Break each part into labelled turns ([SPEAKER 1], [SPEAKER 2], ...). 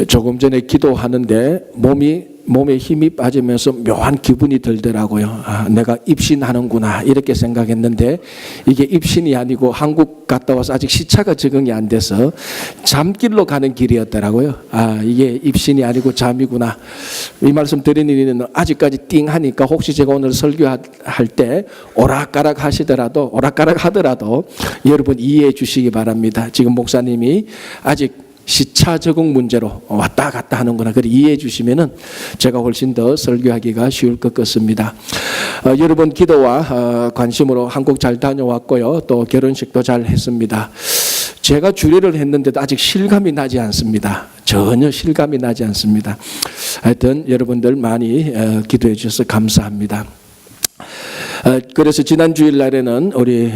[SPEAKER 1] 조금 전에 기도하는데 몸에 힘이 빠지면서 묘한 기분이 들더라고요. 내가 입신하는구나 이렇게 생각했는데 이게 입신이 아니고 한국 갔다 와서 아직 시차가 적응이 안 돼서 잠길로 가는 길이었더라고요. 이게 입신이 아니고 잠이구나. 이 말씀 드리는 이유는 아직까지 띵 하니까 혹시 제가 오늘 설교할 때 오락가락 하더라도 여러분 이해해 주시기 바랍니다. 지금 목사님이 아직 시차 적응 문제로 왔다 갔다 하는구나. 그래 이해해 주시면은 제가 훨씬 더 설교하기가 쉬울 것 같습니다. 여러분 기도와 관심으로 한국 잘 다녀왔고요. 또 결혼식도 잘 했습니다. 제가 주례를 했는데도 아직 실감이 나지 않습니다. 전혀 실감이 나지 않습니다. 하여튼 여러분들 많이 기도해 주셔서 감사합니다. 그래서 지난 주일 날에는 우리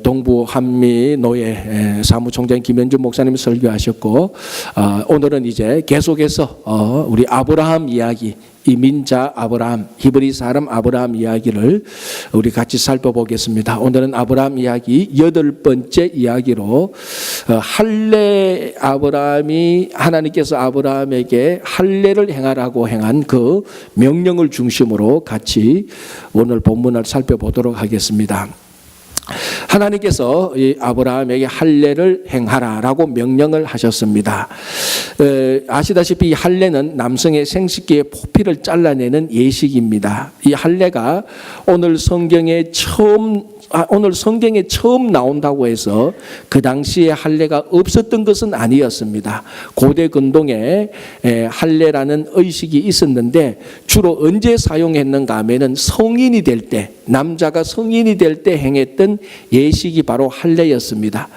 [SPEAKER 1] 동부 한미 노예 사무총장 김현준 목사님이 설교하셨고 오늘은 이제 계속해서 우리 아브라함 이야기, 이민자 아브라함, 히브리 사람 아브라함 이야기를 우리 같이 살펴보겠습니다. 오늘은 아브라함 이야기 8번째 이야기로 할례 아브라함이 하나님께서 아브라함에게 할례를 행하라고 행한 그 명령을 중심으로 같이 오늘 본문을 살펴보도록 하겠습니다. 하나님께서 이 아브라함에게 할례를 행하라라고 명령을 하셨습니다. 아시다시피 이 할례는 남성의 생식기의 포피를 잘라내는 예식입니다. 이 할례가 오늘 성경에 처음 나온다고 해서 그 당시에 할례가 없었던 것은 아니었습니다. 고대 근동에 할례라는 의식이 있었는데 주로 언제 사용했는가 하면은 성인이 될 때, 남자가 성인이 될 때 행했던 예식이 바로 할례였습니다.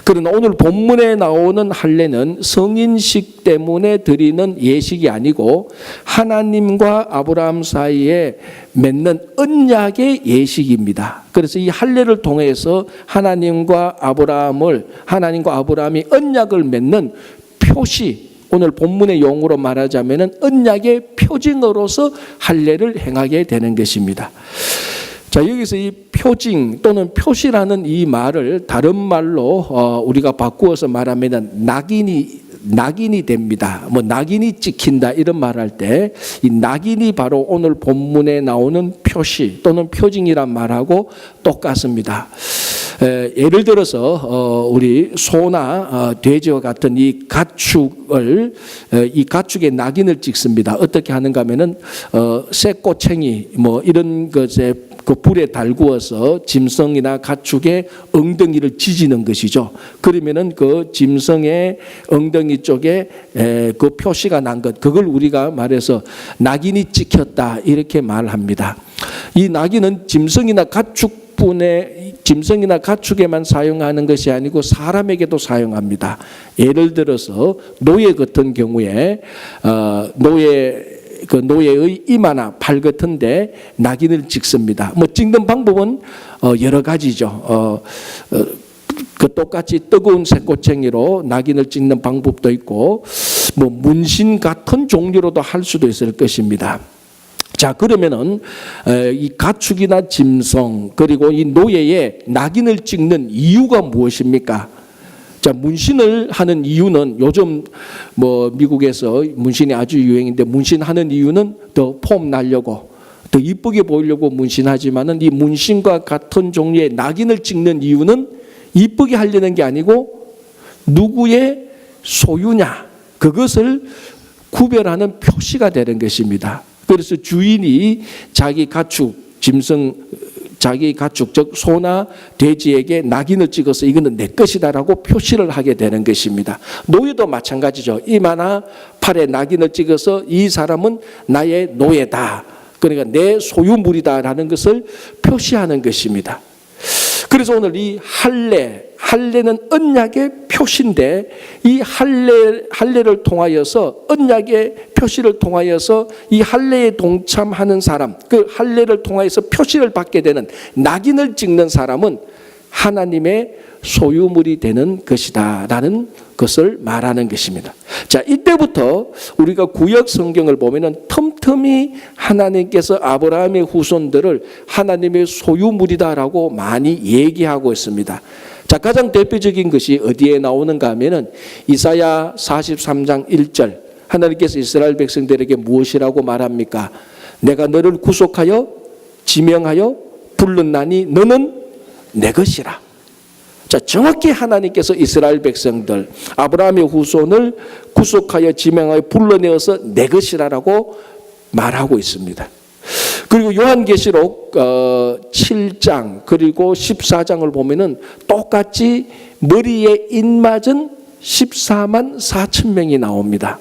[SPEAKER 1] 그러나 오늘 본문에 나오는 할례는 성인식 때문에 드리는 예식이 아니고 하나님과 아브라함 사이에 맺는 언약의 예식입니다. 그래서 이 할례를 통해서 하나님과 아브라함이 언약을 맺는 표시, 오늘 본문의 용어로 말하자면 언약의 표징으로서 할례를 행하게 되는 것입니다. 자, 여기서 이 표징 또는 표시라는 이 말을 다른 말로 우리가 바꾸어서 말하면 낙인이 됩니다. 낙인이 찍힌다 이런 말할 때 이 낙인이 바로 오늘 본문에 나오는 표시 또는 표징이란 말하고 똑같습니다. 예를 들어서 우리 소나 돼지와 같은 이 가축의 낙인을 찍습니다. 어떻게 하는가 하면은 쇠꼬챙이 이런 것에 그 불에 달구어서 짐승이나 가축의 엉덩이를 지지는 것이죠. 그러면은 그 짐승의 엉덩이 쪽에 그 표시가 난 것, 그걸 우리가 말해서 낙인이 찍혔다 이렇게 말합니다. 이 낙인은 짐승이나 가축에만 사용하는 것이 아니고 사람에게도 사용합니다. 예를 들어서 노예 같은 경우에 노예의 이마나 팔 같은데 낙인을 찍습니다. 찍는 방법은 여러 가지죠. 그 똑같이 뜨거운 쇠꼬챙이로 낙인을 찍는 방법도 있고 문신 같은 종류로도 할 수도 있을 것입니다. 자, 그러면은 이 가축이나 짐승 그리고 이 노예에 낙인을 찍는 이유가 무엇입니까? 자, 문신을 하는 이유는 요즘 미국에서 문신이 아주 유행인데 문신하는 이유는 더 폼 나려고 더 이쁘게 보이려고 문신하지만은 이 문신과 같은 종류의 낙인을 찍는 이유는 이쁘게 하려는 게 아니고 누구의 소유냐 그것을 구별하는 표시가 되는 것입니다. 그래서 주인이 자기 가축, 즉 소나 돼지에게 낙인을 찍어서 이거는 내 것이다라고 표시를 하게 되는 것입니다. 노예도 마찬가지죠. 이마나 팔에 낙인을 찍어서 이 사람은 나의 노예다. 그러니까 내 소유물이다라는 것을 표시하는 것입니다. 그래서 오늘 이 할례는 언약의 표시인데 이 할례를 통하여서 언약의 표시를 통하여서 이 할례에 동참하는 사람, 그 할례를 통하여서 표시를 받게 되는 낙인을 찍는 사람은 하나님의 소유물이 되는 것이다라는 것을 말하는 것입니다. 자, 이때부터 우리가 구약 성경을 보면은 틈틈이 하나님께서 아브라함의 후손들을 하나님의 소유물이다라고 많이 얘기하고 있습니다. 자, 가장 대표적인 것이 어디에 나오는가 하면은 이사야 43장 1절 하나님께서 이스라엘 백성들에게 무엇이라고 말합니까? 내가 너를 구속하여 지명하여 불렀나니 너는 내 것이라. 자, 정확히 하나님께서 이스라엘 백성들, 아브라함의 후손을 구속하여 지명하여 불러내어서 내 것이라라고 말하고 있습니다. 그리고 요한계시록 7장 그리고 14장을 보면은 똑같이 머리에 인맞은 14만 4천 명이 나옵니다.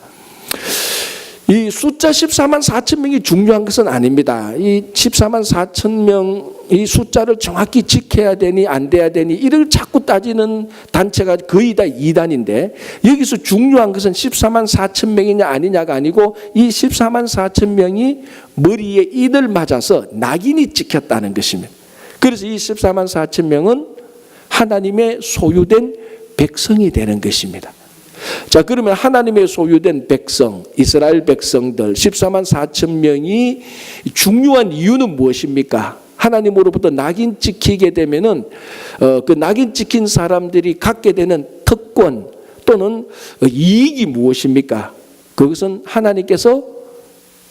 [SPEAKER 1] 이 숫자 14만 4천 명이 중요한 것은 아닙니다. 이 14만 4천 명 이 숫자를 정확히 지켜야 되니 안 돼야 되니 이를 자꾸 따지는 단체가 거의 다 이단인데, 여기서 중요한 것은 14만 4천 명이냐 아니냐가 아니고 이 14만 4천 명이 머리에 인을 맞아서 낙인이 찍혔다는 것입니다. 그래서 이 14만 4천 명은 하나님의 소유된 백성이 되는 것입니다. 자, 그러면 하나님의 소유된 백성, 이스라엘 백성들 14만 4천 명이 중요한 이유는 무엇입니까? 하나님으로부터 낙인 찍히게 되면은 그 낙인 찍힌 사람들이 갖게 되는 특권 또는 이익이 무엇입니까? 그것은 하나님께서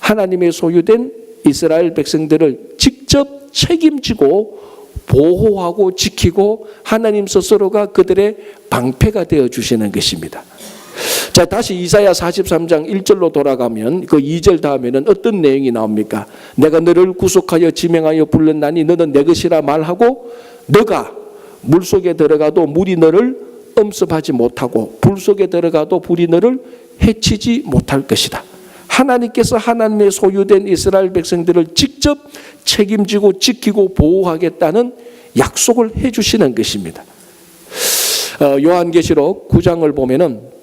[SPEAKER 1] 하나님의 소유된 이스라엘 백성들을 직접 책임지고 보호하고 지키고 하나님 스스로가 그들의 방패가 되어 주시는 것입니다. 자, 다시 이사야 43장 1절로 돌아가면 그 2절 다음에는 어떤 내용이 나옵니까? 내가 너를 구속하여 지명하여 불렀나니 너는 내 것이라 말하고 너가 물속에 들어가도 물이 너를 엄습하지 못하고 불 속에 들어가도 불이 너를 해치지 못할 것이다. 하나님께서 하나님의 소유된 이스라엘 백성들을 직접 책임지고 지키고 보호하겠다는 약속을 해주시는 것입니다. 요한계시록 9장을 보면은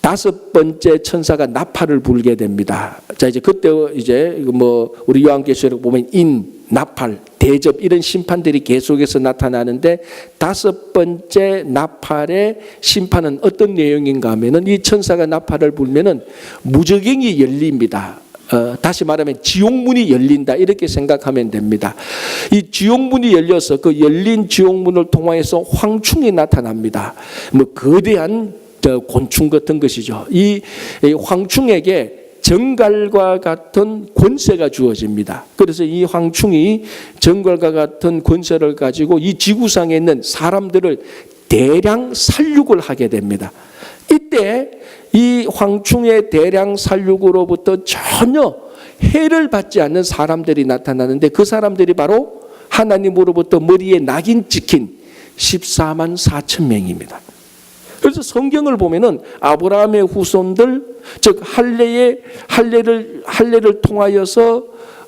[SPEAKER 1] 5번째 천사가 나팔을 불게 됩니다. 자, 이제 그때 이제 우리 요한계시록 보면 나팔, 대접 이런 심판들이 계속해서 나타나는데 5번째 나팔의 심판은 어떤 내용인가 하면은 이 천사가 나팔을 불면은 무저갱이 열립니다. 다시 말하면 지옥문이 열린다 이렇게 생각하면 됩니다. 이 지옥문이 열려서 그 열린 지옥문을 통하여서 황충이 나타납니다. 거대한 곤충 같은 것이죠. 이 황충에게 정갈과 같은 권세가 주어집니다. 그래서 이 황충이 정갈과 같은 권세를 가지고 이 지구상에 있는 사람들을 대량 살육을 하게 됩니다. 이때 이 황충의 대량 살육으로부터 전혀 해를 받지 않는 사람들이 나타나는데 그 사람들이 바로 하나님으로부터 머리에 낙인 찍힌 14만 4천 명입니다. 그래서 성경을 보면은 아브라함의 후손들, 즉 할례를 통하여서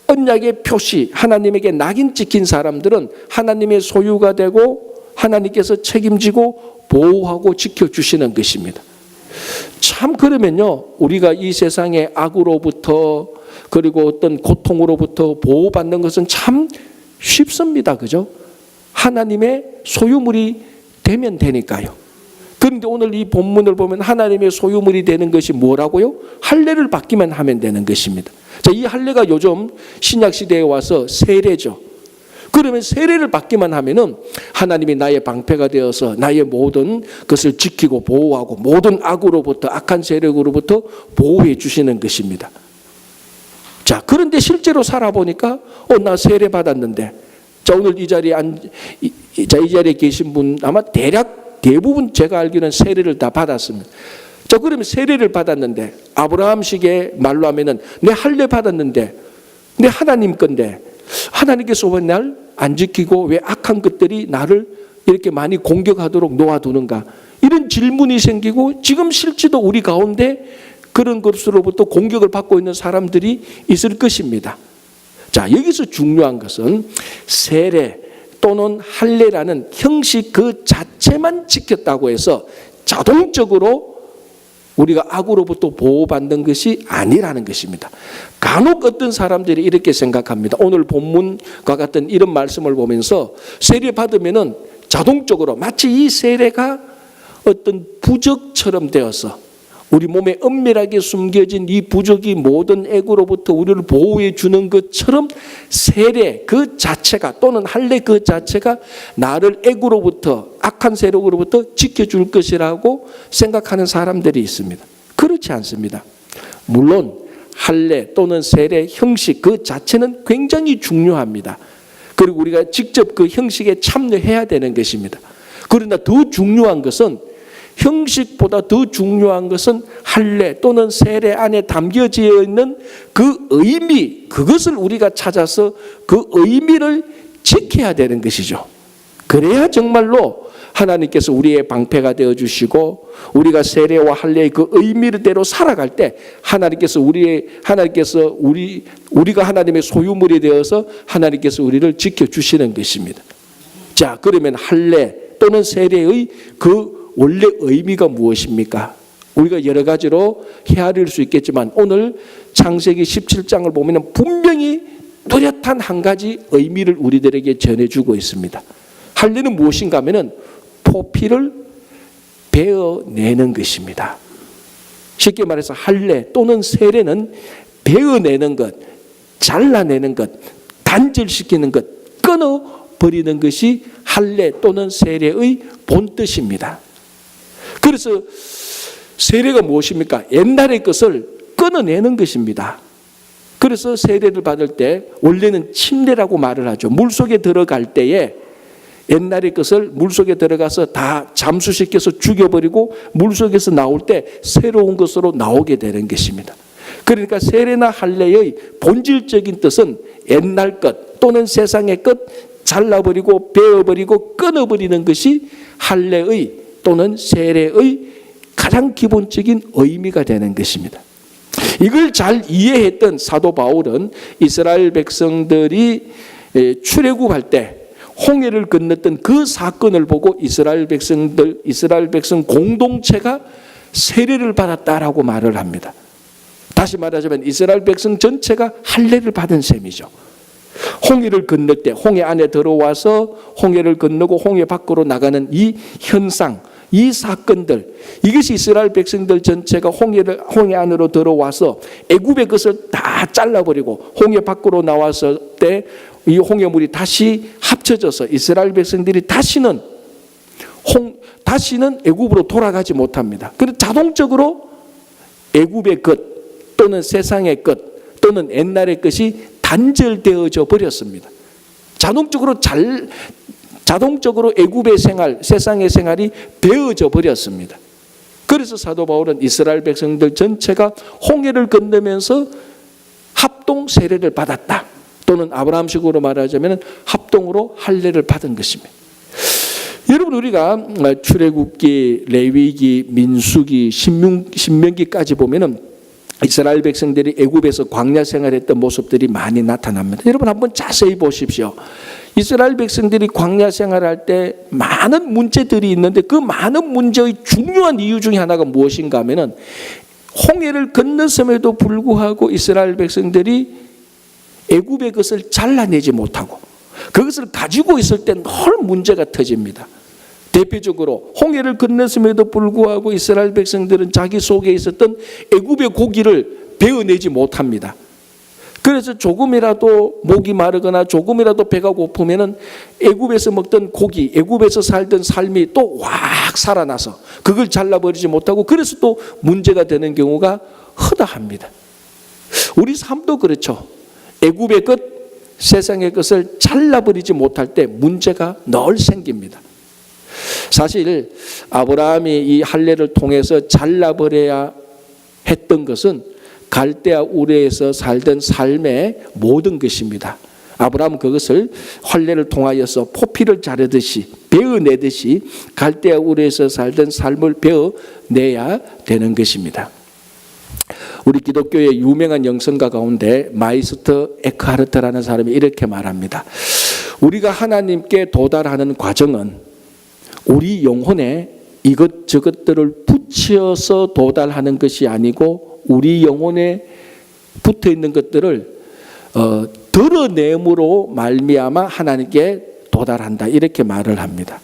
[SPEAKER 1] 언약의 표시, 하나님에게 낙인 찍힌 사람들은 하나님의 소유가 되고 하나님께서 책임지고 보호하고 지켜주시는 것입니다. 참 그러면요, 우리가 이 세상의 악으로부터 그리고 어떤 고통으로부터 보호받는 것은 참 쉽습니다. 그죠? 하나님의 소유물이 되면 되니까요. 그런데 오늘 이 본문을 보면 하나님의 소유물이 되는 것이 뭐라고요? 할례를 받기만 하면 되는 것입니다. 자, 이 할례가 요즘 신약 시대에 와서 세례죠. 그러면 세례를 받기만 하면은 하나님이 나의 방패가 되어서 나의 모든 것을 지키고 보호하고 모든 악으로부터 악한 세력으로부터 보호해 주시는 것입니다. 자, 그런데 실제로 살아보니까 나 세례 받았는데, 자, 오늘 이 자리에 이 자리에 계신 분 아마 대부분 제가 알기로는 세례를 다 받았습니다. 자, 그러면 세례를 받았는데 아브라함식의 말로 하면은 내 할례 받았는데 내 하나님 건데 하나님께서 왜 날 안 지키고 왜 악한 것들이 나를 이렇게 많이 공격하도록 놓아두는가, 이런 질문이 생기고 지금 실제도 우리 가운데 그런 것으로부터 공격을 받고 있는 사람들이 있을 것입니다. 자, 여기서 중요한 것은 세례 또는 할례라는 형식 그 자체만 지켰다고 해서 자동적으로 우리가 악으로부터 보호받는 것이 아니라는 것입니다. 간혹 어떤 사람들이 이렇게 생각합니다. 오늘 본문과 같은 이런 말씀을 보면서 세례 받으면은 자동적으로 마치 이 세례가 어떤 부적처럼 되어서 우리 몸에 은밀하게 숨겨진 이 부적이 모든 악으로부터 우리를 보호해 주는 것처럼 세례 그 자체가 또는 할례 그 자체가 나를 악으로부터 악한 세력으로부터 지켜줄 것이라고 생각하는 사람들이 있습니다. 그렇지 않습니다. 물론 할례 또는 세례 형식 그 자체는 굉장히 중요합니다. 그리고 우리가 직접 그 형식에 참여해야 되는 것입니다. 그러나 더 중요한 것은, 형식보다 더 중요한 것은 할례 또는 세례 안에 담겨져 있는 그 의미, 그것을 우리가 찾아서 그 의미를 지켜야 되는 것이죠. 그래야 정말로 하나님께서 우리의 방패가 되어주시고, 우리가 세례와 할례의 그 의미대로 살아갈 때 우리가 하나님의 소유물이 되어서 하나님께서 우리를 지켜주시는 것입니다. 자, 그러면 할례 또는 세례의 그 원래 의미가 무엇입니까? 우리가 여러 가지로 헤아릴 수 있겠지만 오늘 창세기 17장을 보면 분명히 뚜렷한 한 가지 의미를 우리들에게 전해주고 있습니다. 할례는 무엇인가 하면은 포피를 베어내는 것입니다. 쉽게 말해서 할례 또는 세례는 베어내는 것, 잘라내는 것, 단절시키는 것, 끊어버리는 것이 할례 또는 세례의 본뜻입니다. 그래서 세례가 무엇입니까? 옛날의 것을 끊어내는 것입니다. 그래서 세례를 받을 때 원래는 침례라고 말을 하죠. 물속에 들어갈 때에 옛날의 것을 물속에 들어가서 다 잠수시켜서 죽여버리고 물속에서 나올 때 새로운 것으로 나오게 되는 것입니다. 그러니까 세례나 할례의 본질적인 뜻은 옛날 것 또는 세상의 것 잘라버리고 베어버리고 끊어버리는 것이 할례의 또는 세례의 가장 기본적인 의미가 되는 것입니다. 이걸 잘 이해했던 사도 바울은 이스라엘 백성들이 출애굽할 때 홍해를 건넜던 그 사건을 보고 이스라엘 백성 공동체가 세례를 받았다라고 말을 합니다. 다시 말하자면 이스라엘 백성 전체가 할례를 받은 셈이죠. 홍해를 건널 때 홍해 안에 들어와서 홍해를 건너고 홍해 밖으로 나가는 이 현상, 이 사건들, 이것이 이스라엘 백성들 전체가 홍해 안으로 들어와서 애굽의 것을 다 잘라버리고 홍해 밖으로 나왔을 때 이 홍해물이 다시 합쳐져서 이스라엘 백성들이 다시는 애굽으로 돌아가지 못합니다. 그래서 자동적으로 애굽의 것 또는 세상의 것 또는 옛날의 것이 단절되어져 버렸습니다. 자동적으로 애굽의 생활, 세상의 생활이 되어져 버렸습니다. 그래서 사도 바울은 이스라엘 백성들 전체가 홍해를 건너면서 합동 세례를 받았다. 또는 아브라함식으로 말하자면 합동으로 할례를 받은 것입니다. 여러분, 우리가 출애굽기, 레위기, 민수기, 신명기까지 보면은 이스라엘 백성들이 애굽에서 광야 생활했던 모습들이 많이 나타납니다. 여러분 한번 자세히 보십시오. 이스라엘 백성들이 광야 생활할 때 많은 문제들이 있는데 그 많은 문제의 중요한 이유 중에 하나가 무엇인가 하면은 홍해를 건넜음에도 불구하고 이스라엘 백성들이 애굽의 것을 잘라내지 못하고 그것을 가지고 있을 때 늘 문제가 터집니다. 대표적으로 홍해를 건넜음에도 불구하고 이스라엘 백성들은 자기 속에 있었던 애굽의 고기를 베어내지 못합니다. 그래서 조금이라도 목이 마르거나 조금이라도 배가 고프면은 애굽에서 먹던 고기, 애굽에서 살던 삶이 또 확 살아나서 그걸 잘라버리지 못하고 그래서 또 문제가 되는 경우가 허다합니다. 우리 삶도 그렇죠. 애굽의 것, 세상의 것을 잘라버리지 못할 때 문제가 늘 생깁니다. 사실 아브라함이 이 할례를 통해서 잘라버려야 했던 것은 갈대아 우르에서 살던 삶의 모든 것입니다. 아브라함은 그것을 할례를 통하여서 포피를 자르듯이 베어내듯이 갈대아 우르에서 살던 삶을 베어내야 되는 것입니다. 우리 기독교의 유명한 영성가 가운데 마이스터 에크하르트라는 사람이 이렇게 말합니다. 우리가 하나님께 도달하는 과정은 우리 영혼에 이것저것들을 붙여서 도달하는 것이 아니고 우리 영혼에 붙어 있는 것들을 드러냄으로 말미암아 하나님께 도달한다, 이렇게 말을 합니다.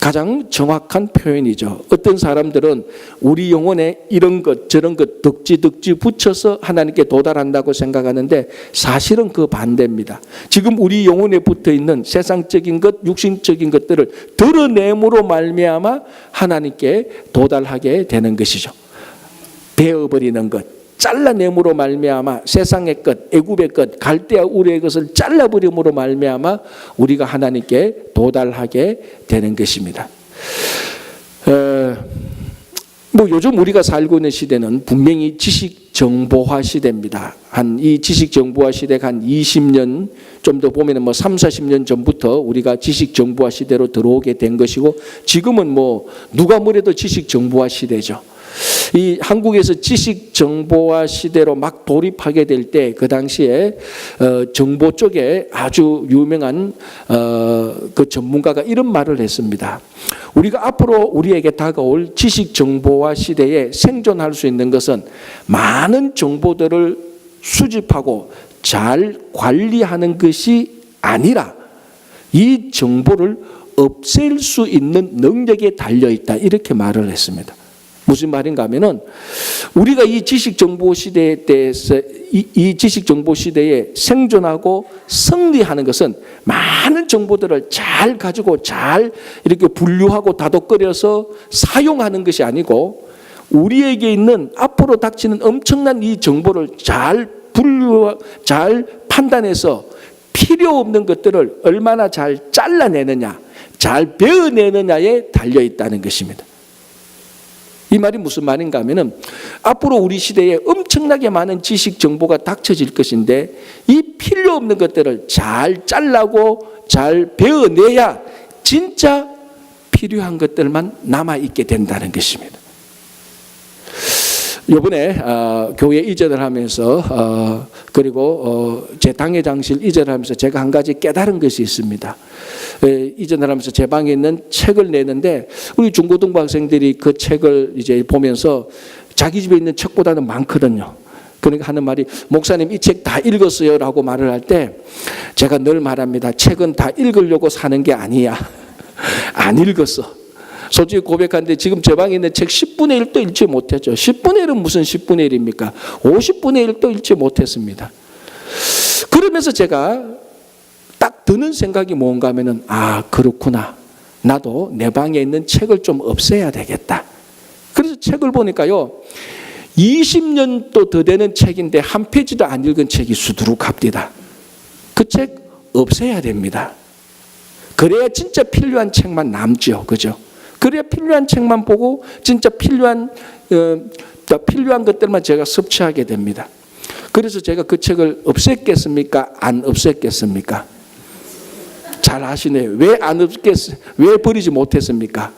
[SPEAKER 1] 가장 정확한 표현이죠. 어떤 사람들은 우리 영혼에 이런 것 저런 것 덕지 붙여서 하나님께 도달한다고 생각하는데 사실은 그 반대입니다. 지금 우리 영혼에 붙어있는 세상적인 것, 육신적인 것들을 드러냄으로 말미암아 하나님께 도달하게 되는 것이죠. 베어버리는 것, 잘라냄으로 말미암아 세상의 것, 애굽의 것, 갈대아 우르의 것을 잘라버림으로 말미암아 우리가 하나님께 도달하게 되는 것입니다. 요즘 우리가 살고 있는 시대는 분명히 지식 정보화 시대입니다. 이 지식 정보화 시대가 한 20년 좀 더 보면은 3, 40년 전부터 우리가 지식 정보화 시대로 들어오게 된 것이고, 지금은 누가 뭐래도 지식 정보화 시대죠. 이 한국에서 지식 정보화 시대로 막 돌입하게 될 때 그 당시에 정보 쪽에 아주 유명한 그 전문가가 이런 말을 했습니다. 우리가 앞으로 우리에게 다가올 지식 정보화 시대에 생존할 수 있는 것은 많은 정보들을 수집하고 잘 관리하는 것이 아니라 이 정보를 없앨 수 있는 능력에 달려 있다, 이렇게 말을 했습니다. 무슨 말인가 하면은 우리가 이 지식 정보 시대에 대해서 이 지식 정보 시대에 생존하고 승리하는 것은 많은 정보들을 잘 가지고 잘 이렇게 분류하고 다독거려서 사용하는 것이 아니고, 우리에게 있는 앞으로 닥치는 엄청난 이 정보를 잘 판단해서 필요 없는 것들을 얼마나 잘 잘라내느냐, 잘 베어내느냐에 달려 있다는 것입니다. 이 말이 무슨 말인가 하면은 앞으로 우리 시대에 엄청나게 많은 지식 정보가 닥쳐질 것인데, 이 필요 없는 것들을 잘 잘라고 잘 베어내야 진짜 필요한 것들만 남아있게 된다는 것입니다. 이번에 교회 이전을 하면서 그리고 제 당회장실 이전을 하면서 제가 한 가지 깨달은 것이 있습니다. 이전을 하면서 제 방에 있는 책을 내는데, 우리 중고등부 학생들이 그 책을 이제 보면서 자기 집에 있는 책보다는 많거든요. 그러니까 하는 말이, 목사님 이 책 다 읽었어요 라고 말을 할 때 제가 늘 말합니다. 책은 다 읽으려고 사는 게 아니야. 안 읽었어. 솔직히 고백하는데 지금 제 방에 있는 책 10분의 1도 읽지 못했죠. 10분의 1은 무슨 10분의 1입니까? 50분의 1도 읽지 못했습니다. 그러면서 제가 딱 드는 생각이 뭔가 하면은, 그렇구나. 나도 내 방에 있는 책을 좀 없애야 되겠다. 그래서 책을 보니까요, 20년도 더 되는 책인데 한 페이지도 안 읽은 책이 수두룩합니다. 그 책 없애야 됩니다. 그래야 진짜 필요한 책만 남죠. 그죠? 그래야 필요한 책만 보고 진짜 필요한 것들만 제가 섭취하게 됩니다. 그래서 제가 그 책을 없앴겠습니까? 안 없앴겠습니까? 잘 아시네요. 왜 버리지 못했습니까?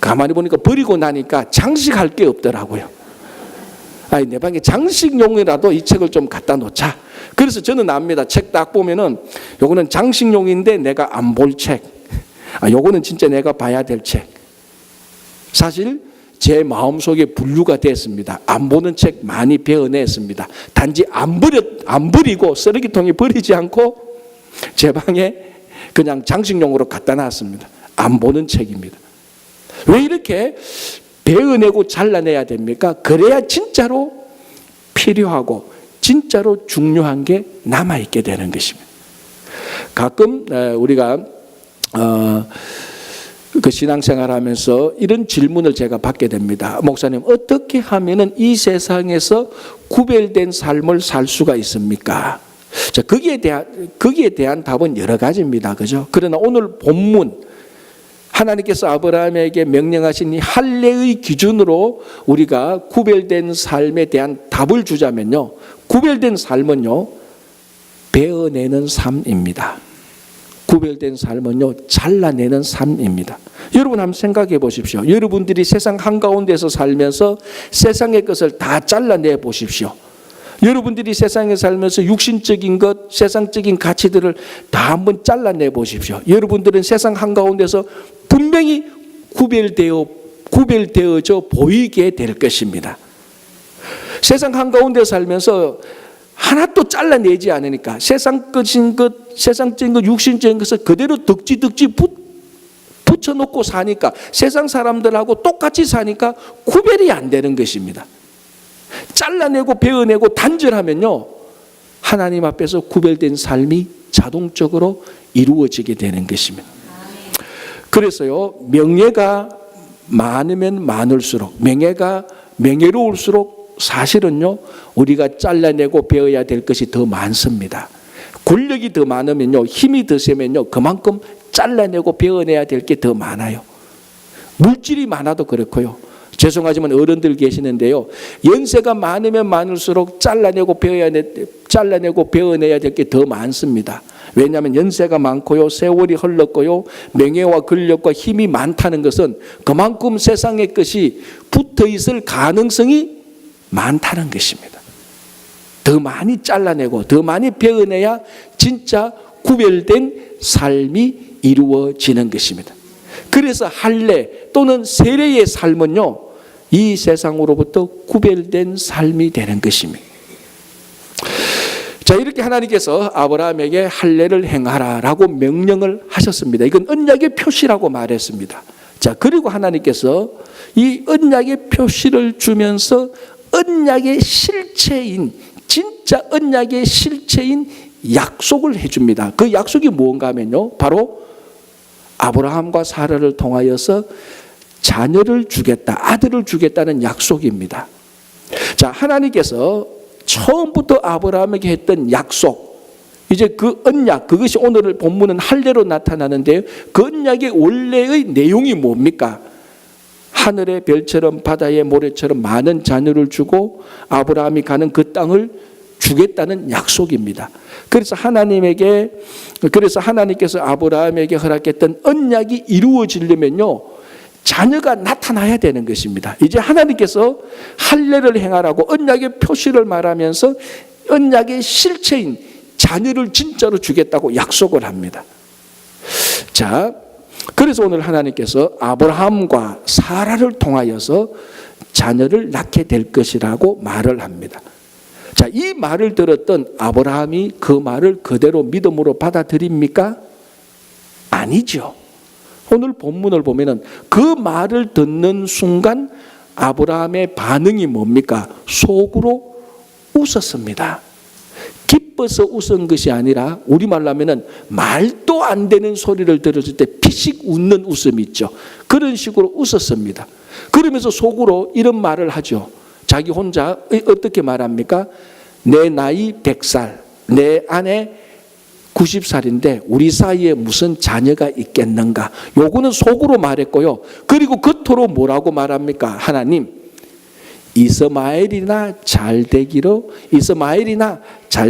[SPEAKER 1] 가만히 보니까 버리고 나니까 장식할 게 없더라고요. 내 방에 장식용이라도 이 책을 좀 갖다 놓자. 그래서 저는 압니다. 책 딱 보면은 요거는 장식용인데 내가 안 볼 책, 요거는 진짜 내가 봐야 될 책. 사실 제 마음속에 분류가 됐습니다. 안 보는 책 많이 베어냈습니다. 단지 안 버리고 쓰레기통에 버리지 않고 제 방에 그냥 장식용으로 갖다 놨습니다. 안 보는 책입니다. 왜 이렇게 베어내고 잘라내야 됩니까? 그래야 진짜로 필요하고 진짜로 중요한 게 남아있게 되는 것입니다. 가끔 우리가 그 신앙생활 하면서 이런 질문을 제가 받게 됩니다. 목사님, 어떻게 하면은 이 세상에서 구별된 삶을 살 수가 있습니까? 자, 거기에 대한 답은 여러 가지입니다. 그죠? 그러나 오늘 본문, 하나님께서 아브라함에게 명령하신 이 할례의 기준으로 우리가 구별된 삶에 대한 답을 주자면요, 구별된 삶은요, 베어내는 삶입니다. 구별된 삶은요, 잘라내는 삶입니다. 여러분 한번 생각해 보십시오. 여러분들이 세상 한가운데서 살면서 세상의 것을 다 잘라내 보십시오. 여러분들이 세상에 살면서 육신적인 것, 세상적인 가치들을 다 한번 잘라내 보십시오. 여러분들은 세상 한가운데서 분명히 구별되어져 보이게 될 것입니다. 세상 한가운데 살면서 하나도 잘라내지 않으니까 세상적인 것, 육신적인 것을 그대로 덕지 붙여놓고 사니까, 세상 사람들하고 똑같이 사니까 구별이 안 되는 것입니다. 잘라내고 베어내고 단절하면요, 하나님 앞에서 구별된 삶이 자동적으로 이루어지게 되는 것입니다. 그래서요, 명예가 많으면 많을수록, 명예가 명예로울수록 사실은요, 우리가 잘라내고 베어야 될 것이 더 많습니다. 권력이 더 많으면요, 힘이 더 세면요, 그만큼 잘라내고 베어내야 될 게 더 많아요. 물질이 많아도 그렇고요. 죄송하지만 어른들 계시는데요, 연세가 많으면 많을수록 잘라내고 베어내야 될 게 더 많습니다. 왜냐하면 연세가 많고요, 세월이 흘렀고요, 명예와 권력과 힘이 많다는 것은 그만큼 세상의 것이 붙어 있을 가능성이 많다는 것입니다. 더 많이 잘라내고 더 많이 베어내야 진짜 구별된 삶이 이루어지는 것입니다. 그래서 할례 또는 세례의 삶은요, 이 세상으로부터 구별된 삶이 되는 것입니다. 자, 이렇게 하나님께서 아브라함에게 할례를 행하라라고 명령을 하셨습니다. 이건 언약의 표시라고 말했습니다. 자, 그리고 하나님께서 이 언약의 표시를 주면서 언약의 실체인, 진짜 언약의 실체인 약속을 해줍니다. 그 약속이 무언가 하면요, 바로 아브라함과 사라를 통하여서 자녀를 주겠다, 아들을 주겠다는 약속입니다. 자, 하나님께서 처음부터 아브라함에게 했던 약속, 이제 그 언약, 그것이 오늘 본문은 할례로 나타나는데요, 그 언약의 원래의 내용이 뭡니까? 하늘의 별처럼 바다의 모래처럼 많은 자녀를 주고 아브라함이 가는 그 땅을 주겠다는 약속입니다. 그래서 하나님께서 아브라함에게 허락했던 언약이 이루어지려면요, 자녀가 나타나야 되는 것입니다. 이제 하나님께서 할례를 행하라고 언약의 표시를 말하면서 언약의 실체인 자녀를 진짜로 주겠다고 약속을 합니다. 자, 그래서 오늘 하나님께서 아브라함과 사라를 통하여서 자녀를 낳게 될 것이라고 말을 합니다. 자, 이 말을 들었던 아브라함이 그 말을 그대로 믿음으로 받아들입니까? 아니죠. 오늘 본문을 보면은 그 말을 듣는 순간 아브라함의 반응이 뭡니까? 속으로 웃었습니다. 기뻐서 웃은 것이 아니라 우리말로 하면은 말도 안 되는 소리를 들었을 때 피식 웃는 웃음이 있죠. 그런 식으로 웃었습니다. 그러면서 속으로 이런 말을 하죠. 자기 혼자 어떻게 말합니까? 내 나이 100살, 내 아내 90살인데 우리 사이에 무슨 자녀가 있겠는가? 요거는 속으로 말했고요. 그리고 겉으로 뭐라고 말합니까? 하나님, 이스마엘이나 잘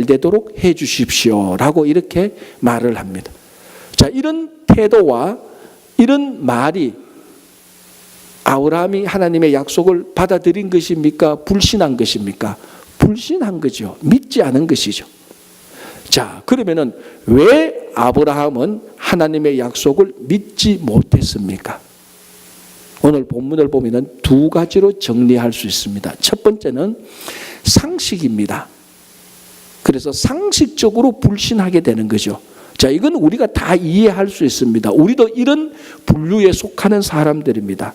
[SPEAKER 1] 되도록 해 주십시오라고 이렇게 말을 합니다. 자, 이런 태도와 이런 말이 아브라함이 하나님의 약속을 받아들인 것입니까? 불신한 것입니까? 불신한 거죠. 믿지 않은 것이죠. 자, 그러면은 왜 아브라함은 하나님의 약속을 믿지 못했습니까? 오늘 본문을 보면은 두 가지로 정리할 수 있습니다. 첫 번째는 상식입니다. 그래서 상식적으로 불신하게 되는 거죠. 자, 이건 우리가 다 이해할 수 있습니다. 우리도 이런 분류에 속하는 사람들입니다.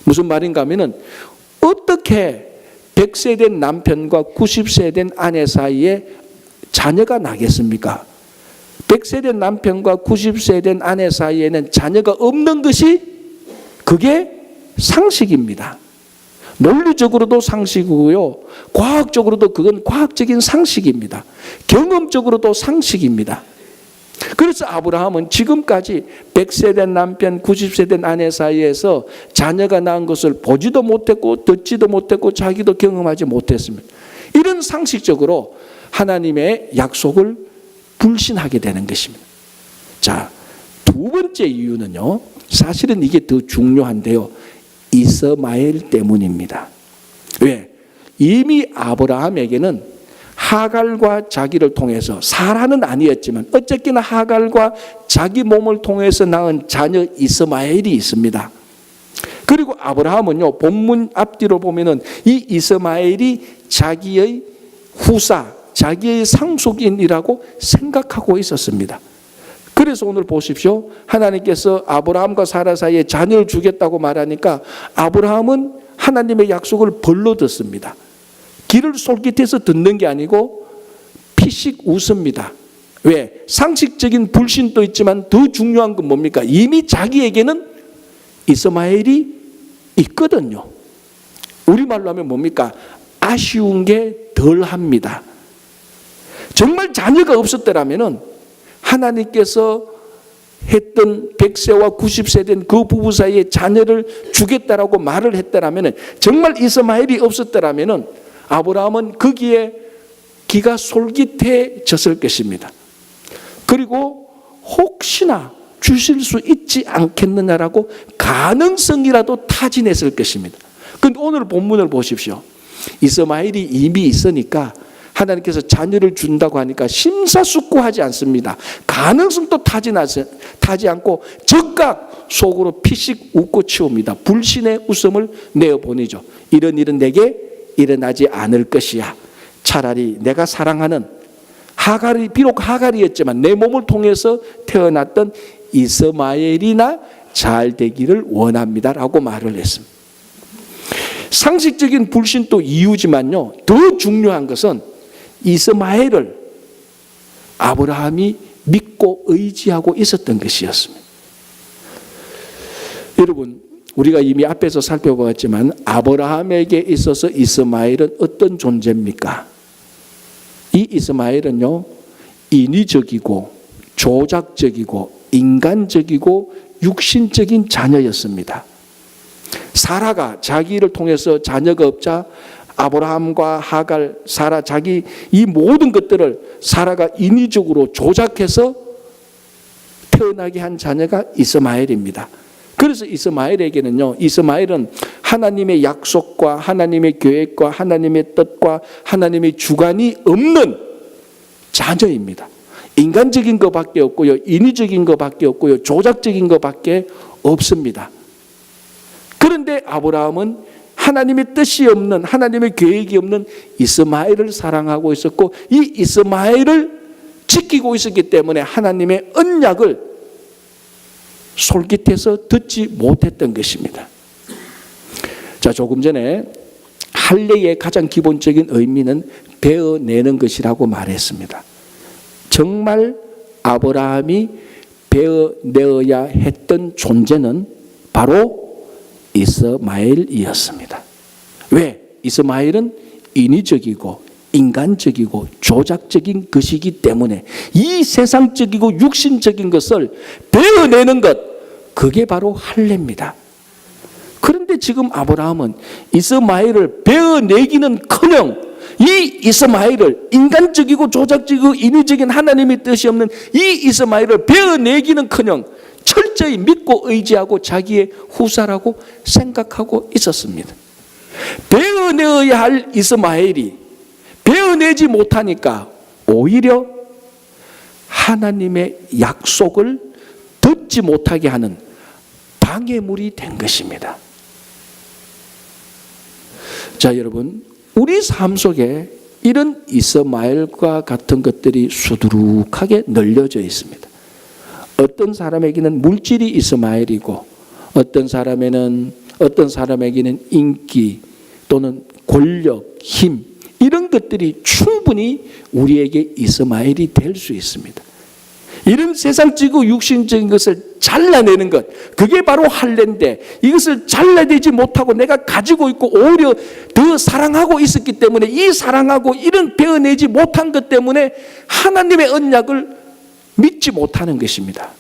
[SPEAKER 1] 무슨 말인가 하면은 어떻게 100세 된 남편과 90세 된 아내 사이에 자녀가 나겠습니까? 100세 된 남편과 90세 된 아내 사이에는 자녀가 없는 것이 그게 상식입니다. 논리적으로도 상식이고요, 과학적으로도 그건 과학적인 상식입니다. 경험적으로도 상식입니다. 그래서 아브라함은 지금까지 100세 된 남편, 90세 된 아내 사이에서 자녀가 낳은 것을 보지도 못했고 듣지도 못했고 자기도 경험하지 못했습니다. 이런 상식적으로 하나님의 약속을 불신하게 되는 것입니다. 자, 두 번째 이유는요, 사실은 이게 더 중요한데요, 이스마엘 때문입니다. 왜? 이미 아브라함에게는 하갈과 자기를 통해서, 사라는 아니었지만 어쨌거나 하갈과 자기 몸을 통해서 낳은 자녀 이스마엘이 있습니다. 그리고 아브라함은요, 본문 앞뒤로 보면은 이 이스마엘이 자기의 후사, 자기의 상속인이라고 생각하고 있었습니다. 그래서 오늘 보십시오. 하나님께서 아브라함과 사라 사이에 자녀를 주겠다고 말하니까 아브라함은 하나님의 약속을 벌로 듣습니다. 귀를 솔깃해서 듣는 게 아니고 피식 웃습니다. 왜? 상식적인 불신도 있지만 더 중요한 건 뭡니까? 이미 자기에게는 이스마엘이 있거든요. 우리말로 하면 뭡니까? 아쉬운 게 덜합니다. 정말 자녀가 없었더라면 하나님께서 했던 100세와 90세 된 그 부부 사이에 자녀를 주겠다라고 말을 했더라면, 정말 이스마엘이 없었더라면 아브라함은 거기에 기가 솔깃해졌을 것입니다. 그리고 혹시나 주실 수 있지 않겠느냐라고 가능성이라도 타진했을 것입니다. 그런데 오늘 본문을 보십시오. 이스마엘이 이미 있으니까 하나님께서 자녀를 준다고 하니까 심사숙고하지 않습니다. 가능성도 타지 않고 즉각 속으로 피식 웃고 치웁니다. 불신의 웃음을 내어보내죠. 이런 일은 내게 일어나지 않을 것이야. 차라리 내가 사랑하는 하갈이, 비록 하갈이었지만 내 몸을 통해서 태어났던 이스마엘이나 잘 되기를 원합니다라고 말을 했습니다. 상식적인 불신도 이유지만요, 더 중요한 것은 이스마엘을 아브라함이 믿고 의지하고 있었던 것이었습니다. 여러분, 우리가 이미 앞에서 살펴보았지만 아브라함에게 있어서 이스마엘은 어떤 존재입니까? 이 이스마엘은요, 인위적이고 조작적이고 인간적이고 육신적인 자녀였습니다. 사라가 자기를 통해서 자녀가 없자 아브라함과 하갈, 사라, 자기 이 모든 것들을 사라가 인위적으로 조작해서 태어나게 한 자녀가 이스마엘입니다. 그래서 이스마엘에게는요, 이스마엘은 하나님의 약속과 하나님의 계획과 하나님의 뜻과 하나님의 주관이 없는 자녀입니다. 인간적인 것밖에 없고요, 인위적인 것밖에 없고요, 조작적인 것밖에 없습니다. 그런데 아브라함은 하나님의 뜻이 없는, 하나님의 계획이 없는 이스마엘을 사랑하고 있었고, 이 이스마엘을 지키고 있었기 때문에 하나님의 언약을 솔깃해서 듣지 못했던 것입니다. 자, 조금 전에 할례의 가장 기본적인 의미는 베어내는 것이라고 말했습니다. 정말 아브라함이 베어내어야 했던 존재는 바로 이스마엘이었습니다. 왜? 이스마엘은 인위적이고 인간적이고 조작적인 것이기 때문에 이 세상적이고 육신적인 것을 베어내는 것, 그게 바로 할례입니다. 그런데 지금 아브라함은 이스마엘을 베어내기는커녕 이 이스마엘을, 인간적이고 조작적이고 인위적인 하나님의 뜻이 없는 이 이스마엘을 베어내기는커녕 철저히 믿고 의지하고 자기의 후사라고 생각하고 있었습니다. 베어내어야 할 이스마엘이 베어내지 못하니까 오히려 하나님의 약속을 듣지 못하게 하는 방해물이 된 것입니다. 자, 여러분, 우리 삶 속에 이런 이스마엘과 같은 것들이 수두룩하게 널려져 있습니다. 어떤 사람에게는 물질이 이스마엘이고, 어떤 사람에게는 인기 또는 권력, 힘, 이런 것들이 충분히 우리에게 이스마엘이 될 수 있습니다. 이런 세상적이고 육신적인 것을 잘라내는 것, 그게 바로 할례인데, 이것을 잘라내지 못하고 내가 가지고 있고 오히려 더 사랑하고 있었기 때문에 이 사랑하고 이런 베어내지 못한 것 때문에 하나님의 언약을 믿지 못하는 것입니다.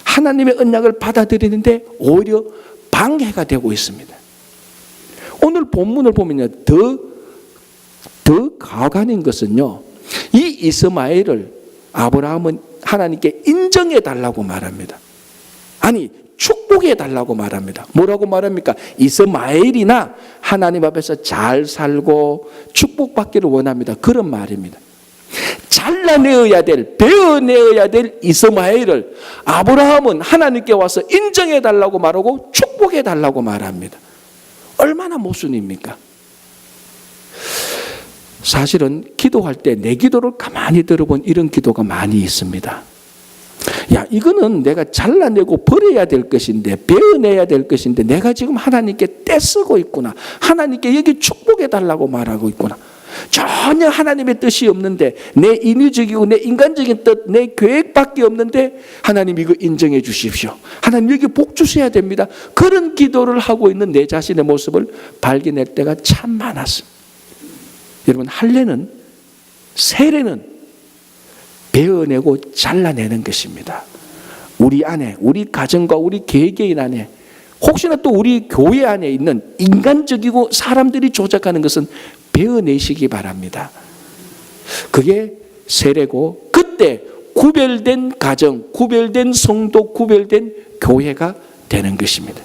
[SPEAKER 1] 하나님의 언약을 받아들이는데 오히려 방해가 되고 있습니다. 오늘 본문을 보면요, 더 가관인 것은요, 이 이스마엘을 아브라함은 하나님께 인정해 달라고 말합니다. 아니, 축복해 달라고 말합니다. 뭐라고 말합니까? 이스마엘이나 하나님 앞에서 잘 살고 축복받기를 원합니다. 그런 말입니다. 잘라내어야 될, 베어내어야 될 이스마엘을 아브라함은 하나님께 와서 인정해 달라고 말하고 축복해 달라고 말합니다. 얼마나 모순입니까? 사실은 기도할 때 내 기도를 가만히 들어본 이런 기도가 많이 있습니다. 야, 이거는 내가 잘라내고 버려야 될 것인데, 베어내야 될 것인데 내가 지금 하나님께 떼쓰고 있구나. 하나님께 여기 축복해 달라고 말하고 있구나. 전혀 하나님의 뜻이 없는데, 내 인위적이고 내 인간적인 뜻, 내 계획밖에 없는데 하나님 이거 인정해 주십시오. 하나님 여기 복 주셔야 됩니다. 그런 기도를 하고 있는 내 자신의 모습을 발견할 때가 참 많았습니다. 여러분, 할례는, 세례는 베어내고 잘라내는 것입니다. 우리 안에, 우리 가정과 우리 개개인 안에, 혹시나 또 우리 교회 안에 있는 인간적이고 사람들이 조작하는 것은 베어내시기 바랍니다. 그게 세례고, 그때 구별된 가정, 구별된 성도, 구별된 교회가 되는 것입니다.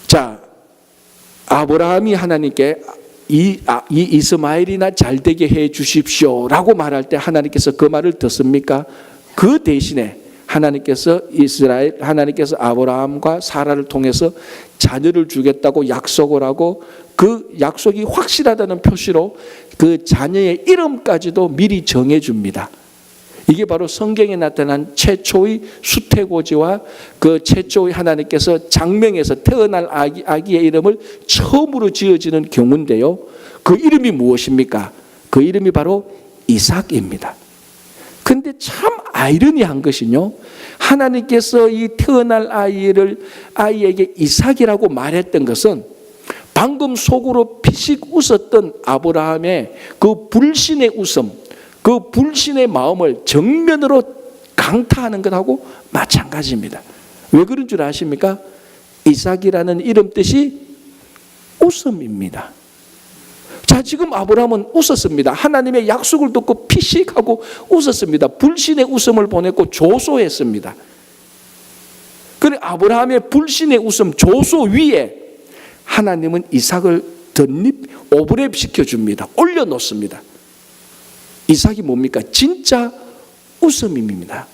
[SPEAKER 1] 자, 아브라함이 하나님께 이 이스마엘이나 잘되게 해 주십시오라고 말할 때 하나님께서 그 말을 듣습니까? 그 대신에 하나님께서 아브라함과 사라를 통해서 자녀를 주겠다고 약속을 하고, 그 약속이 확실하다는 표시로 그 자녀의 이름까지도 미리 정해 줍니다. 이게 바로 성경에 나타난 최초의 수태고지와 그 최초의 하나님께서 장명에서 태어날 아기의 이름을 처음으로 지어지는 경우인데요. 그 이름이 무엇입니까? 그 이름이 바로 이삭입니다. 근데 참 아이러니한 것은요, 하나님께서 이 태어날 아이에게 이삭이라고 말했던 것은 방금 속으로 피식 웃었던 아브라함의 그 불신의 웃음, 그 불신의 마음을 정면으로 강타하는 것하고 마찬가지입니다. 왜 그런 줄 아십니까? 이삭이라는 이름 뜻이 웃음입니다. 자, 지금 아브라함은 웃었습니다. 하나님의 약속을 듣고 피식하고 웃었습니다. 불신의 웃음을 보냈고 조소했습니다. 그런데 아브라함의 불신의 웃음, 조소 위에 하나님은 이삭을 덧입, 오브랩 시켜줍니다. 올려놓습니다. 이삭이 뭡니까? 진짜 웃음입니다.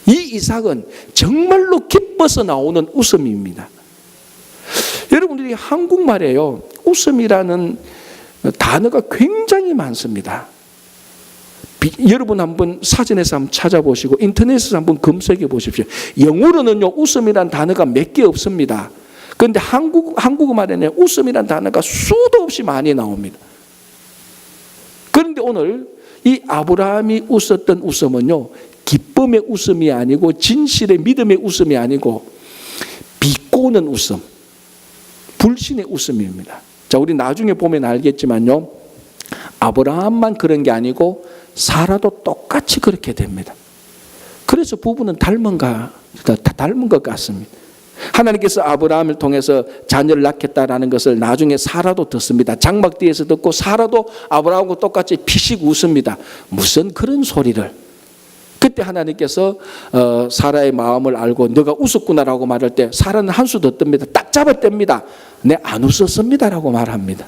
[SPEAKER 1] 이 이삭은 정말로 기뻐서 나오는 웃음입니다. 여러분들이 한국말에요, 웃음이라는 단어가 굉장히 많습니다. 여러분 한번 사전에서 한번 찾아보시고 인터넷에서 한번 검색해 보십시오. 영어로는요, 웃음이라는 단어가 몇 개 없습니다. 그런데 한국말에는 웃음이라는 단어가 수도 없이 많이 나옵니다. 그런데 오늘 이 아브라함이 웃었던 웃음은요, 기쁨의 웃음이 아니고 진실의 믿음의 웃음이 아니고 비꼬는 웃음, 불신의 웃음입니다. 자, 우리 나중에 보면 알겠지만요, 아브라함만 그런 게 아니고 사라도 똑같이 그렇게 됩니다. 그래서 부부는 닮은 것 같습니다. 하나님께서 아브라함을 통해서 자녀를 낳겠다라는 것을 나중에 사라도 듣습니다. 장막 뒤에서 듣고 사라도 아브라함과 똑같이 피식 웃습니다. 무슨 그런 소리를. 그때 하나님께서 사라의 마음을 알고 너가 웃었구나라고 말할 때 사라는 한수 더 뜹니다. 딱 잡아뗍니다. 네, 안 웃었습니다라고 말합니다.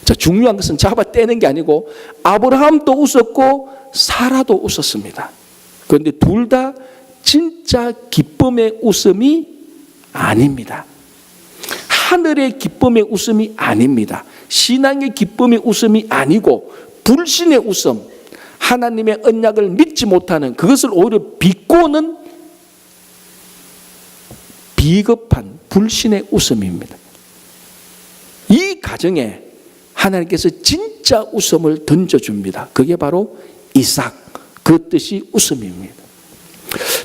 [SPEAKER 1] 자, 중요한 것은 잡아떼는 게 아니고 아브라함도 웃었고 사라도 웃었습니다. 그런데 둘 다 진짜 기쁨의 웃음이 아닙니다. 하늘의 기쁨의 웃음이 아닙니다. 신앙의 기쁨의 웃음이 아니고 불신의 웃음, 하나님의 언약을 믿지 못하는, 그것을 오히려 비꼬는 비겁한 불신의 웃음입니다. 이 가정에 하나님께서 진짜 웃음을 던져줍니다. 그게 바로 이삭, 그 뜻이 웃음입니다.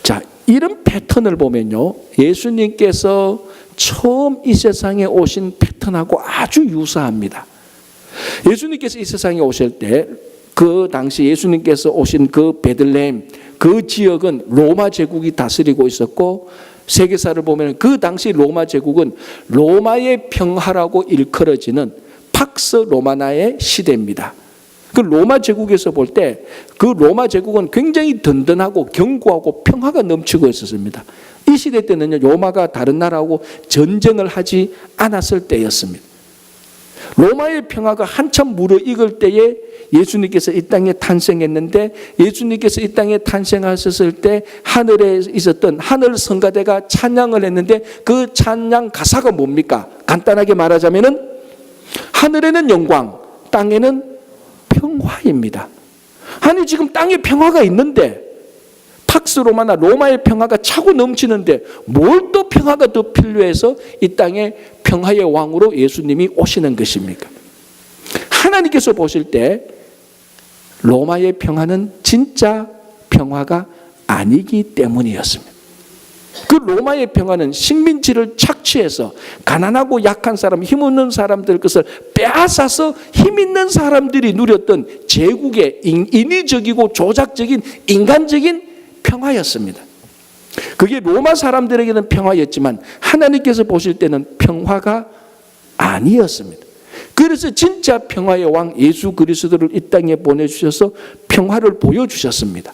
[SPEAKER 1] 자, 이런 패턴을 보면요, 예수님께서 처음 이 세상에 오신 패턴하고 아주 유사합니다. 예수님께서 이 세상에 오실 때 그 당시 예수님께서 오신 그 베들레헴, 그 지역은 로마 제국이 다스리고 있었고, 세계사를 보면 그 당시 로마 제국은 로마의 평화라고 일컬어지는 팍스 로마나의 시대입니다. 그 로마 제국에서 볼 때 그 로마 제국은 굉장히 든든하고 견고하고 평화가 넘치고 있었습니다. 이 시대 때는요, 로마가 다른 나라하고 전쟁을 하지 않았을 때였습니다. 로마의 평화가 한참 무르익을 때에 예수님께서 이 땅에 탄생했는데, 예수님께서 이 땅에 탄생하셨을 때 하늘에 있었던 하늘 성가대가 찬양을 했는데, 그 찬양 가사가 뭡니까? 간단하게 말하자면은 하늘에는 영광, 땅에는 평화입니다. 아니, 지금 땅에 평화가 있는데, 팍스 로마나 로마의 평화가 차고 넘치는데 뭘 또 평화가 더 필요해서 이 땅에 평화의 왕으로 예수님이 오시는 것입니까? 하나님께서 보실 때 로마의 평화는 진짜 평화가 아니기 때문이었습니다. 그 로마의 평화는 식민지를 착취해서 가난하고 약한 사람, 힘없는 사람들 것을 빼앗아서 힘있는 사람들이 누렸던 제국의 인위적이고 조작적인 인간적인 평화였습니다. 그게 로마 사람들에게는 평화였지만 하나님께서 보실 때는 평화가 아니었습니다. 그래서 진짜 평화의 왕 예수 그리스도를 이 땅에 보내주셔서 평화를 보여주셨습니다.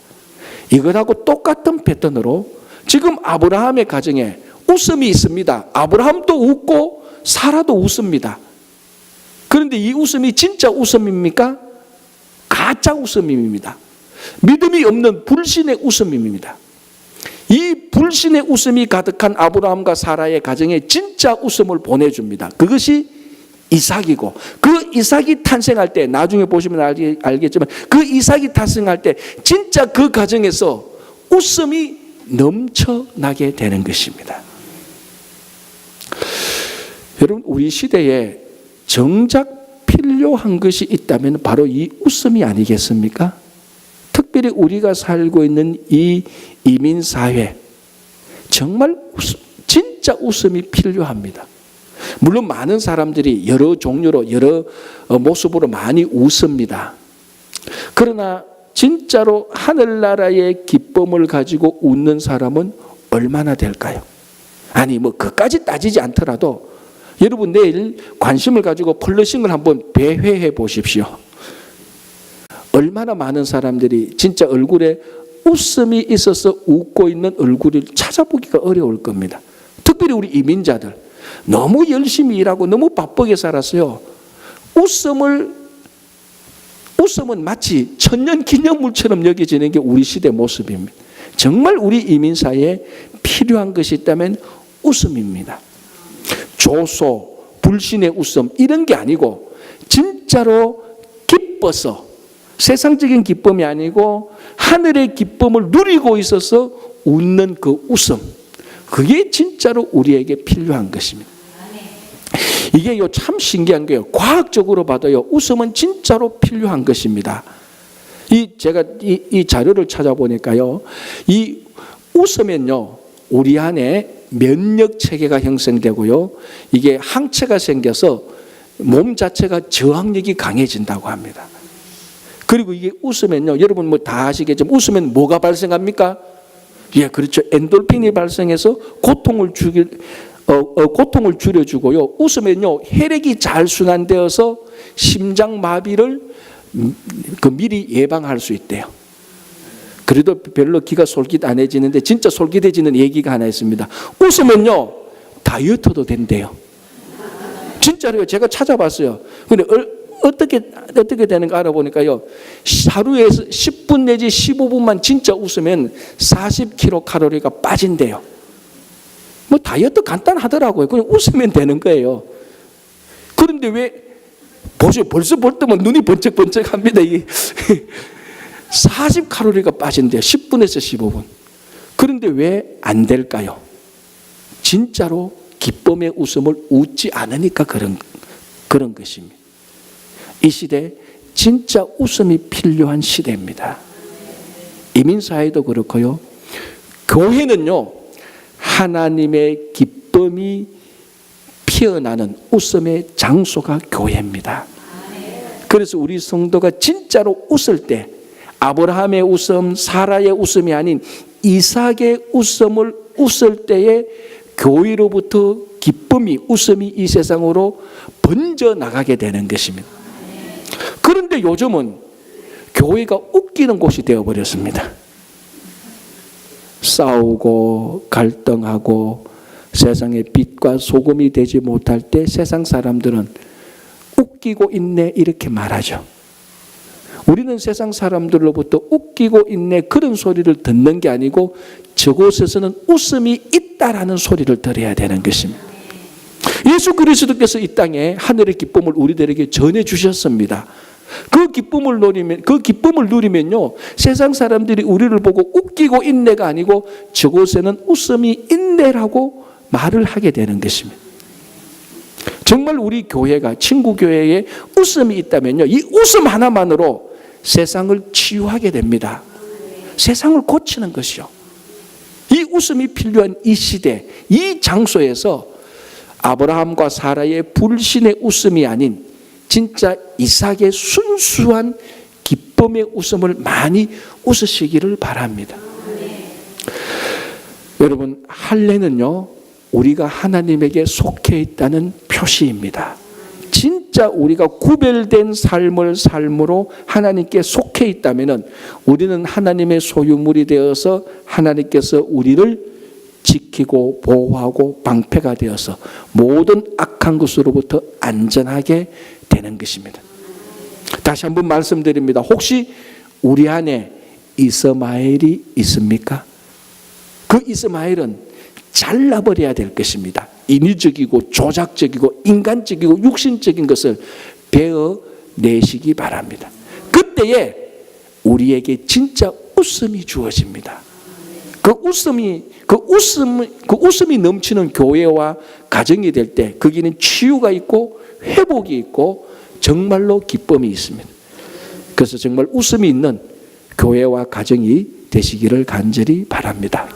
[SPEAKER 1] 이것하고 똑같은 패턴으로 지금 아브라함의 가정에 웃음이 있습니다. 아브라함도 웃고 사라도 웃습니다. 그런데 이 웃음이 진짜 웃음입니까? 가짜 웃음입니다. 믿음이 없는 불신의 웃음입니다. 이 불신의 웃음이 가득한 아브라함과 사라의 가정에 진짜 웃음을 보내줍니다. 그것이 이삭이고, 그 이삭이 탄생할 때, 나중에 보시면 알겠지만 그 이삭이 탄생할 때 진짜 그 가정에서 웃음이 넘쳐나게 되는 것입니다. 여러분, 우리 시대에 정작 필요한 것이 있다면 바로 이 웃음이 아니겠습니까? 특별히 우리가 살고 있는 이 이민사회, 정말 진짜 웃음이 필요합니다. 물론 많은 사람들이 여러 종류로 여러 모습으로 많이 웃습니다. 그러나 진짜로 하늘나라의 기쁨을 가지고 웃는 사람은 얼마나 될까요? 아니 뭐 그까지 따지지 않더라도 여러분 내일 관심을 가지고 플러싱을 한번 배회해 보십시오. 얼마나 많은 사람들이 진짜 얼굴에 웃음이 있어서 웃고 있는 얼굴을 찾아보기가 어려울 겁니다. 특별히 우리 이민자들 너무 열심히 일하고 너무 바쁘게 살았어요. 웃음은 마치 천년기념물처럼 여겨지는 게 우리 시대 모습입니다. 정말 우리 이민사회에 필요한 것이 있다면 웃음입니다. 조소, 불신의 웃음 이런 게 아니고 진짜로 기뻐서, 세상적인 기쁨이 아니고 하늘의 기쁨을 누리고 있어서 웃는 그 웃음, 그게 진짜로 우리에게 필요한 것입니다. 이게 참 신기한 게요. 과학적으로 봐도요, 웃음은 진짜로 필요한 것입니다. 제가 이 자료를 찾아보니까요, 이 웃으면요, 우리 안에 면역 체계가 형성되고요, 이게 항체가 생겨서 몸 자체가 저항력이 강해진다고 합니다. 그리고 이게 웃으면요, 여러분 뭐 다 아시겠지만 웃으면 뭐가 발생합니까? 예, 그렇죠. 엔돌핀이 발생해서 고통을 줄여주고요. 웃으면요, 혈액이 잘 순환되어서 심장 마비를 미리 예방할 수 있대요. 그래도 별로 귀가 솔깃 안 해지는데 진짜 솔깃해지는 얘기가 하나 있습니다. 웃으면요, 다이어트도 된대요. 진짜로요. 제가 찾아봤어요. 근데 어떻게 되는가 알아보니까요, 하루에 10분 내지 15분만 진짜 웃으면 40kcal 빠진대요. 뭐 다이어트 간단하더라고요. 그냥 웃으면 되는 거예요. 그런데 왜 보세요. 벌써 볼 때만 눈이 번쩍번쩍합니다. 이게 40칼로리가 빠진대요. 10분에서 15분. 그런데 왜 안 될까요? 진짜로 기쁨의 웃음을 웃지 않으니까 그런 것입니다. 이 시대 진짜 웃음이 필요한 시대입니다. 이민사회도 그렇고요. 교회는요, 하나님의 기쁨이 피어나는 웃음의 장소가 교회입니다. 그래서 우리 성도가 진짜로 웃을 때, 아브라함의 웃음, 사라의 웃음이 아닌 이삭의 웃음을 웃을 때에 교회로부터 기쁨이, 웃음이 이 세상으로 번져 나가게 되는 것입니다. 그런데 요즘은 교회가 웃기는 곳이 되어버렸습니다. 싸우고 갈등하고 세상의 빛과 소금이 되지 못할 때 세상 사람들은 웃기고 있네 이렇게 말하죠. 우리는 세상 사람들로부터 웃기고 있네 그런 소리를 듣는 게 아니고 저곳에서는 웃음이 있다라는 소리를 들어야 되는 것입니다. 예수 그리스도께서 이 땅에 하늘의 기쁨을 우리들에게 전해 주셨습니다. 그 기쁨을 누리면요, 세상 사람들이 우리를 보고 웃기고 있네가 아니고 저곳에는 웃음이 있네라고 말을 하게 되는 것입니다. 정말 우리 교회가, 친구 교회에 웃음이 있다면요, 이 웃음 하나만으로 세상을 치유하게 됩니다. 세상을 고치는 것이요. 이 웃음이 필요한 이 시대, 이 장소에서 아브라함과 사라의 불신의 웃음이 아닌 진짜 이삭의 순수한 기쁨의 웃음을 많이 웃으시기를 바랍니다. 여러분, 할례는요, 우리가 하나님에게 속해 있다는 표시입니다. 진짜 우리가 구별된 삶을 삶으로 하나님께 속해 있다면 우리는 하나님의 소유물이 되어서 하나님께서 우리를 지키고 보호하고 방패가 되어서 모든 악한 것으로부터 안전하게 되는 것입니다. 다시 한번 말씀드립니다. 혹시 우리 안에 이스마엘이 있습니까? 그 이스마엘은 잘라버려야 될 것입니다. 인위적이고 조작적이고 인간적이고 육신적인 것을 베어내시기 바랍니다. 그때에 우리에게 진짜 웃음이 주어집니다. 그 웃음이 넘치는 교회와 가정이 될 때 거기는 치유가 있고 회복이 있고 정말로 기쁨이 있습니다. 그래서 정말 웃음이 있는 교회와 가정이 되시기를 간절히 바랍니다.